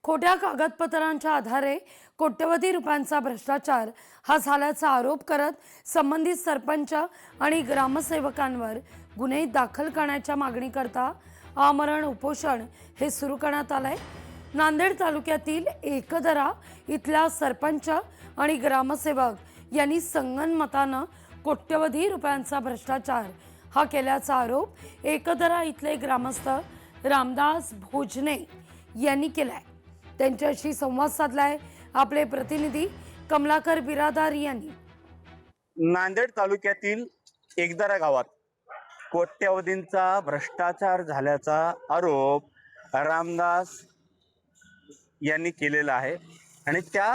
खोट्या कागदपत्रांच्या आधारे कोट्यवधी रुपयांचा भ्रष्टाचार हा झाल्याचा आरोप करत संबंधित सरपंच आणि ग्रामसेवकांवर गुन्हे दाखल करण्याच्या मागणीकरता आमरण उपोषण हे सुरू करण्यात आलंय। नांदेड तालुक्यातील एकदरा इथल्या सरपंच आणि ग्रामसेवक यांनी संगनमतानं कोट्यवधी रुपयांचा भ्रष्टाचार हा केल्याचा आरोप एकदरा इथले ग्रामस्थ रामदास भोजने यांनी केलाय। त्यांच्याशी संवाद साधलाय आपले प्रतिनिधी कमलाकर बिरादार यांनी। नांदेड तालुक्यातील एकदरा गावात कोट्यवधींचा भ्रष्टाचार झाल्याचा आरोप रामदास यांनी केलेला आहे आणि त्या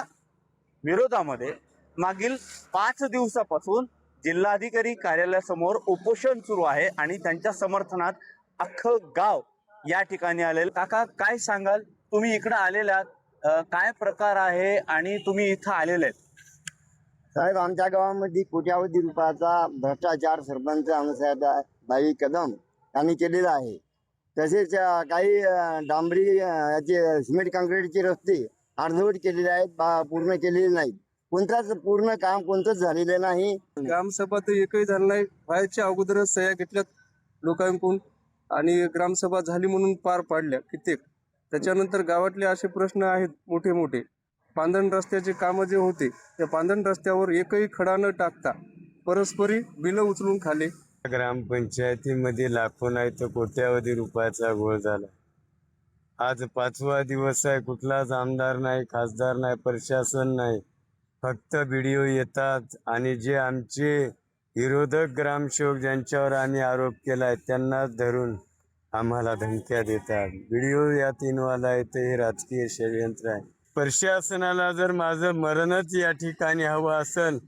विरोधामध्ये मागील 5 दिवसापासून जिल्हाधिकारी कार्यालयासमोर उपोषण सुरू आहे आणि त्यांच्या समर्थनात अख्खं गाव या ठिकाणी आलेलं। काका, काय सांगाल, तुम्ही इकडे आलेलात, काय प्रकार आहे आणि तुम्ही इथं आलेले आहेत? साहेब, आमच्या गावामध्ये कोट्यावधी रुपयाचा भ्रष्टाचार सरपंच अनुसाहेबाई कदम यांनी केलेला आहे। तसेच काही डांबरी याचे सिमेंट काँक्रीटचे रस्ते अर्धवट केलेले आहेत, पूर्ण केलेले नाहीत। कोणताच पूर्ण काम कोणतंच झालेलं नाही। ग्रामसभा तर एकही झालं नाही। व्हायच्या अगोदरच सह्या घेतल्यात लोकांकडून आणि ग्रामसभा झाली म्हणून पार पाडल्या कित्येक। त्याच्यानंतर गावातले असे प्रश्न आहेत मोठे मोठे। पांधण रस्त्याचे कामं जे होते त्या पांधण रस्त्यावर एकही खडा न टाकता परस्परी बिलं उचलून खाले। ग्रामपंचायतीमध्ये लाखो नाही तर कोट्यावधी रुपयाचा घोळ झाला। आज 5वा दिवस आहे, कुठलाच आमदार नाही, खासदार नाही, प्रशासन नाही, फक्त व्हिडिओ येतात आणि जे आमचे विरोधक ग्रामसेवक ज्यांच्यावर आम्ही आरोप केलाय त्यांनाच धरून आम्हाला धमक्या देतात। व्हिडिओ यात इन्व्हॉल्व आहे तर हे राजकीय षडयंत्र आहे। प्रशासनाला जर माझं मरणच या ठिकाणी हवं असेल,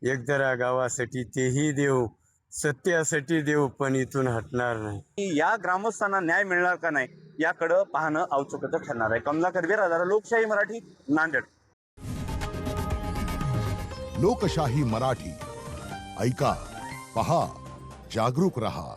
एकदरा गावासाठी तेही देऊ, सत्यासाठी देऊ, पण इथून हटणार नाही। या ग्रामस्थांना न्याय मिळणार का नाही याकडे पाहणं औत्सुक्याचं ठरणार आहे। कमलाकर बिरादार, लोकशाही मराठी, नांदेड। लोकशाही मराठी ऐका, पहा, जागरूक रहा।